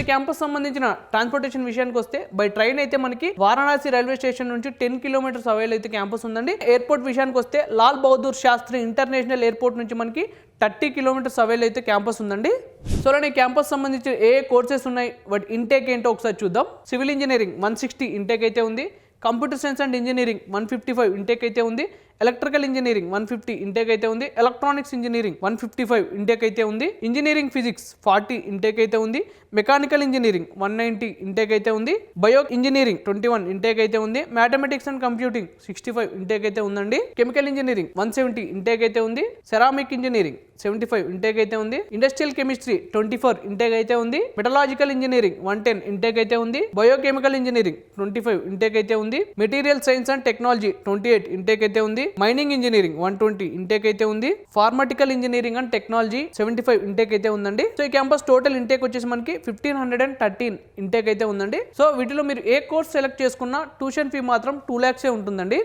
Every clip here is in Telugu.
ఈ క్యాంపస్ సంబంధించిన ట్రాన్స్పోర్టేషన్ విషయానికి వస్తే బై ట్రైన్ అయితే మనకి వారణాసి రైల్వే స్టేషన్ నుంచి 10 కిలోమీటర్స్ అవైల్ అయితే క్యాంపస్ ఉందండి. ఎయిర్పోర్ట్ విషయానికి వస్తే లాల్ బహదూర్ శాస్త్రి ఇంటర్నేషనల్ ఎయిర్పోర్ట్ నుంచి మనకి 30 కిలోమీటర్స్ అవైల్ అయితే క్యాంపస్ ఉందండి. సో అలానే క్యాంపస్ సంబంధించి ఏ కోర్సెస్ ఉన్నాయి, వాటి ఇంటేక్ ఏంటో ఒకసారి చూద్దాం. సివిల్ ఇంజనీరింగ్ 160 ఇంటేక్ అయితే ఉంది. Computer science and engineering 155 intake అయితే ఉంది. ఎలక్ట్రికల్ ఇంజనీరింగ్ 150 ఇంటేక్ అయితే ఉంది. ఎలక్ట్రానిక్స్ ఇంజనీరింగ్ 155 ఇంటేక్ అయితే ఉంది. ఇంజనీరింగ్ ఫిజిక్స్ 40 ఇంటేక్ అయితే ఉంది. మెకానికల్ ఇంజనీరింగ్ 190 ఇంటేక్ అయితే ఉంది. బయో ఇంజనీరింగ్ 21 ఇంటేక్ అయితే ఉంది. మ్యాథమెటిక్స్ అండ్ కంప్యూటింగ్ 65 ఇంటేక్ అయితే ఉందండి. కెమికల్ ఇంజనీరింగ్ 170 ఇంటేక్ అయితే ఉంది. సెరామిక్ ఇంజనీరింగ్ 75 ఇంటేక్ అయితే ఉంది. ఇండస్ట్రియల్ కెమిస్ట్రీ 24 ఇంటేక్ అయితే ఉంది. మెటలాజికల్ ఇంజనీరింగ్ 110 ఇంటేక్ అయితే ఉంది. బయోకెమికల్ ఇంజనీరింగ్ 25 ఇంటేక్ అయితే ఉంది. Material science and technology 28 intake అయితే ఉంది. మైనింగ్ ఇంజనీరింగ్ 120 ఇంటేక్ అయితే ఉంది. ఫార్మాటికల్ ఇంజనీరింగ్ అండ్ టెక్నాలజీ 75 ఇంటేక్ అయితే ఉందండి. సో ఈ క్యాంపస్ టోటల్ ఇంటేక్ వచ్చేసి మనకి 1513 ఇంటేక్ అయితే ఉందండి. సో వీటిలో మీరు ఏ కోర్స్ సెలెక్ట్ చేసుకున్నా ట్యూషన్ ఫీ మాత్రం 2 lakhs ఉంటుందండి.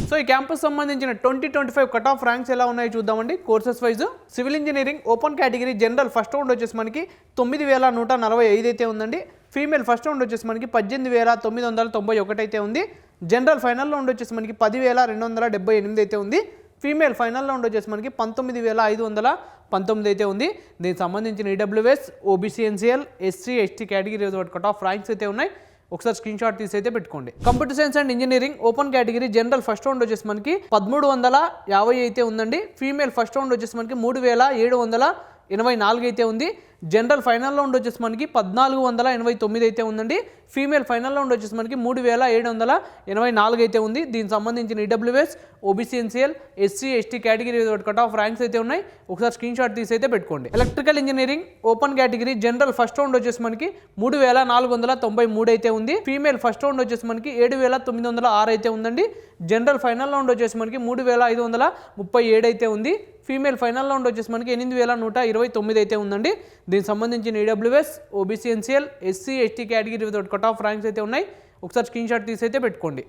సో ఈ క్యాంపస్ సంబంధించిన 2025 కట్ ఆఫ్ ర్యాంక్స్ ఎలా ఉన్నాయో చూద్దామండి courses wise. Civil engineering open category general first round వచ్చేసి మనకి 9145 అయితే ఉందండి. ఫీమేల్ ఫస్ట్ రౌండ్ వచ్చేసి మనకి 18991 అయితే ఉంది. జనరల్ ఫైనల్ రౌండ్ వచ్చేసి మనకి 10278 అయితే ఉంది. ఫీమేల్ ఫైనల్ రౌండ్ వచ్చేసి మనకి 19519 అయితే ఉంది. దీనికి సంబంధించిన EWS, OBC, NCL, SC, ST category cut off ranks అయితే ఉన్నాయి. ఒకసారి స్క్రీన్ షాట్ తీసి అయితే పెట్టుకోండి. Computer science and engineering open category general first round వచ్చేసి మనకి 1350 అయితే ఉందండి. ఫీమేల్ ఫస్ట్ రౌండ్ వచ్చేసి మనకి 3784 అయితే ఉంది. జనరల్ ఫైనల్ రౌండ్ వచ్చేసి మనకి 1489 అయితే ఉందండి. ఫీమేల్ ఫైనల్ రౌండ్ వచ్చేసి మనకి 3784 అయితే ఉంది. దీనికి సంబంధించిన EWS, OBC, NCL, SC, ST category cut off ranks అయితే ఉన్నాయి. ఒకసారి స్క్రీన్ షాట్ తీసి అయితే పెట్టుకోండి. Electrical engineering open category general first round వచ్చేసి మనకి 3493 అయితే ఉంది. ఫీమేల్ ఫస్ట్ రౌండ్ వచ్చేసి మనకి 7906 అయితే ఉందండి. జనరల్ ఫైనల్ రౌండ్ వచ్చేసి మనకి 3537 అయితే ఉంది. ఫీమేల్ ఫైనల్ రౌండ్ వచ్చేసి మనకి 8129 అయితే ఉందండి. దీనికి సంబంధించిన EWS, OBC, NCL, SC, ST category cut off ranks అయితే ఉన్నాయి. ఒకసారి స్క్రీన్ షాట్ తీసి అయితే పెట్టుకోండి.